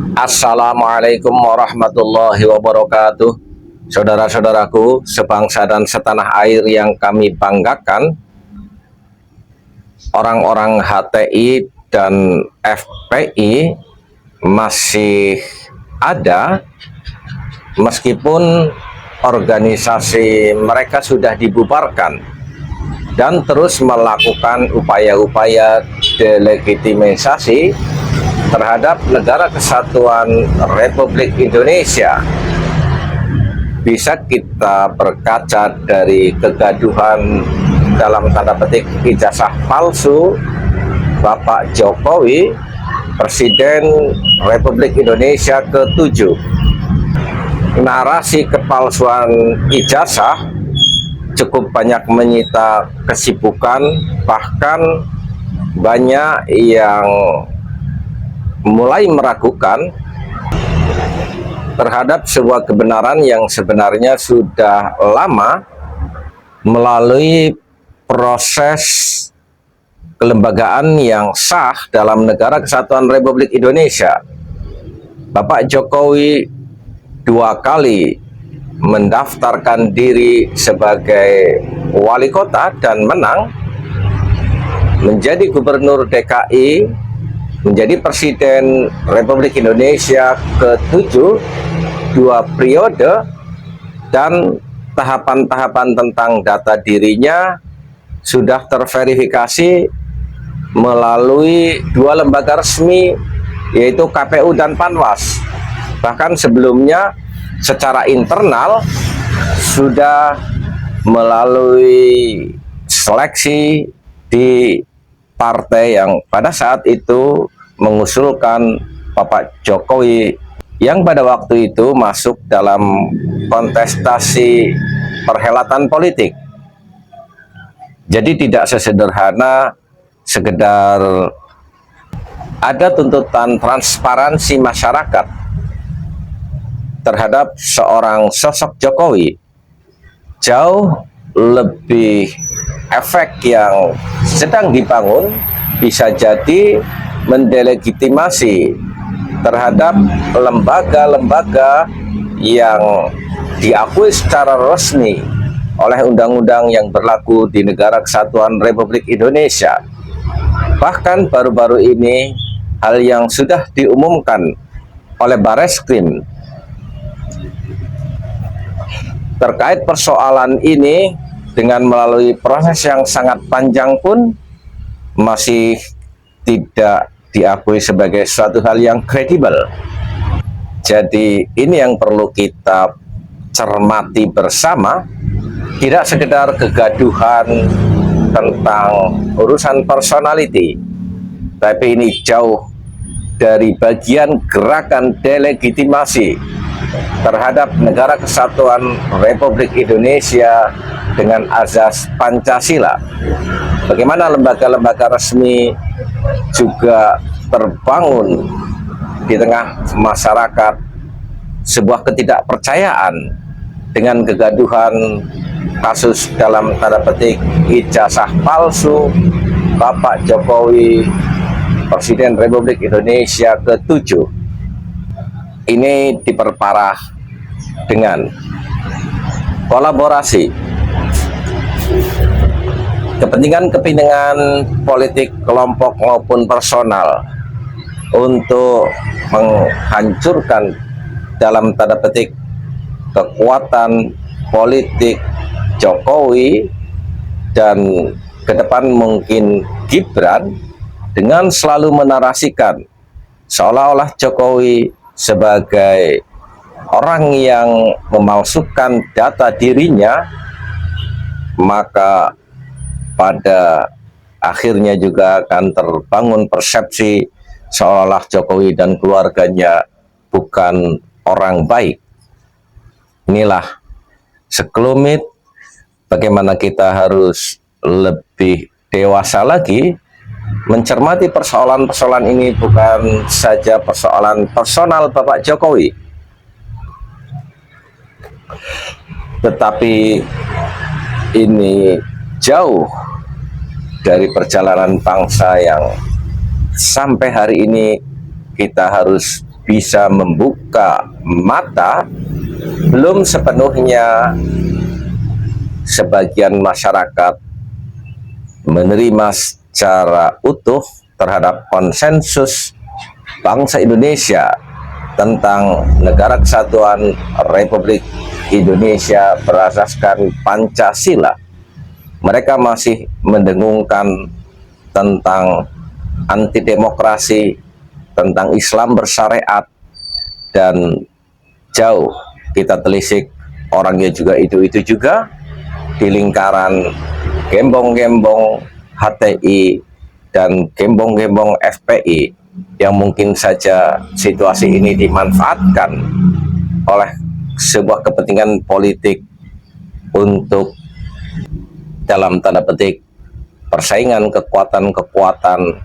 Assalamualaikum warahmatullahi wabarakatuh. Saudara-saudaraku sebangsa dan setanah air yang kami banggakan, orang-orang HTI dan FPI masih ada meskipun organisasi mereka sudah dibubarkan dan terus melakukan upaya-upaya delegitimasi terhadap Negara Kesatuan Republik Indonesia. Bisa kita berkaca dari kegaduhan dalam tanda petik ijazah palsu Bapak Jokowi, Presiden Republik Indonesia ke-7. Narasi kepalsuan ijazah cukup banyak menyita kesibukan, bahkan banyak yang mulai meragukan terhadap sebuah kebenaran yang sebenarnya sudah lama melalui proses kelembagaan yang sah dalam Negara Kesatuan Republik Indonesia. Bapak Jokowi 2 kali mendaftarkan diri sebagai wali kota dan menang, menjadi gubernur DKI, menjadi Presiden Republik Indonesia ke-7 2 periode, dan tahapan-tahapan tentang data dirinya sudah terverifikasi melalui 2 lembaga resmi, yaitu KPU dan Panwas. Bahkan sebelumnya secara internal sudah melalui seleksi di partai yang pada saat itu mengusulkan Bapak Jokowi, yang pada waktu itu masuk dalam kontestasi perhelatan politik. Jadi tidak sesederhana sekedar ada tuntutan transparansi masyarakat terhadap seorang sosok Jokowi. Jauh lebih efek yang sedang dibangun bisa jadi mendelegitimasi terhadap lembaga-lembaga yang diakui secara resmi oleh undang-undang yang berlaku di Negara Kesatuan Republik Indonesia. Bahkan baru-baru ini hal yang sudah diumumkan oleh Bareskrim terkait persoalan ini dengan melalui proses yang sangat panjang pun masih tidak diakui sebagai suatu hal yang kredibel. Jadi ini yang perlu kita cermati bersama, tidak sekedar kegaduhan tentang urusan personality, tapi ini jauh dari bagian gerakan delegitimasi terhadap Negara Kesatuan Republik Indonesia dengan azas Pancasila. Bagaimana lembaga-lembaga resmi juga terbangun di tengah masyarakat sebuah ketidakpercayaan dengan kegaduhan kasus dalam tanda petik ijazah palsu Bapak Jokowi, Presiden Republik Indonesia ke-7. Ini diperparah dengan kolaborasi kepentingan-kepentingan politik kelompok maupun personal untuk menghancurkan dalam tanda petik kekuatan politik Jokowi dan ke depan mungkin Gibran, dengan selalu menarasikan seolah-olah Jokowi sebagai orang yang memalsukan data dirinya, maka pada akhirnya juga akan terbangun persepsi seolah Jokowi dan keluarganya bukan orang baik. Inilah sekelumit bagaimana kita harus lebih dewasa lagi mencermati persoalan-persoalan ini, bukan saja persoalan personal Bapak Jokowi, tetapi ini jauh dari perjalanan bangsa yang sampai hari ini kita harus bisa membuka mata, belum sepenuhnya sebagian masyarakat menerima secara utuh terhadap konsensus bangsa Indonesia tentang Negara Kesatuan Republik Indonesia berasaskan Pancasila. Mereka masih mendengungkan tentang anti demokrasi, tentang Islam bersyariat, dan jauh kita telisik orangnya juga itu juga di lingkaran gembong-gembong HTI dan gembong-gembong FPI yang mungkin saja situasi ini dimanfaatkan oleh sebuah kepentingan politik untuk, dalam tanda petik, persaingan kekuatan-kekuatan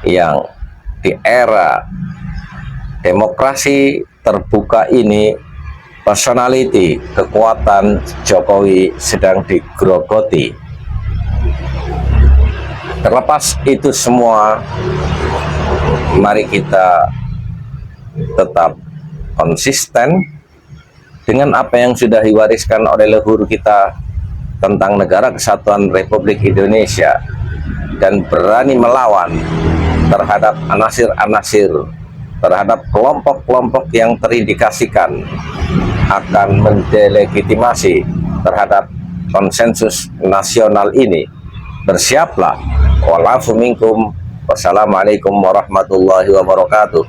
yang di era demokrasi terbuka ini, personality, kekuatan Jokowi sedang digrogoti. Terlepas itu semua, mari kita tetap konsisten dengan apa yang sudah diwariskan oleh leluhur kita tentang Negara Kesatuan Republik Indonesia, dan berani melawan terhadap anasir-anasir, terhadap kelompok-kelompok yang terindikasikan akan mendelegitimasi terhadap konsensus nasional ini. Bersiaplah. Walafu minkum. Wassalamualaikum warahmatullahi wabarakatuh.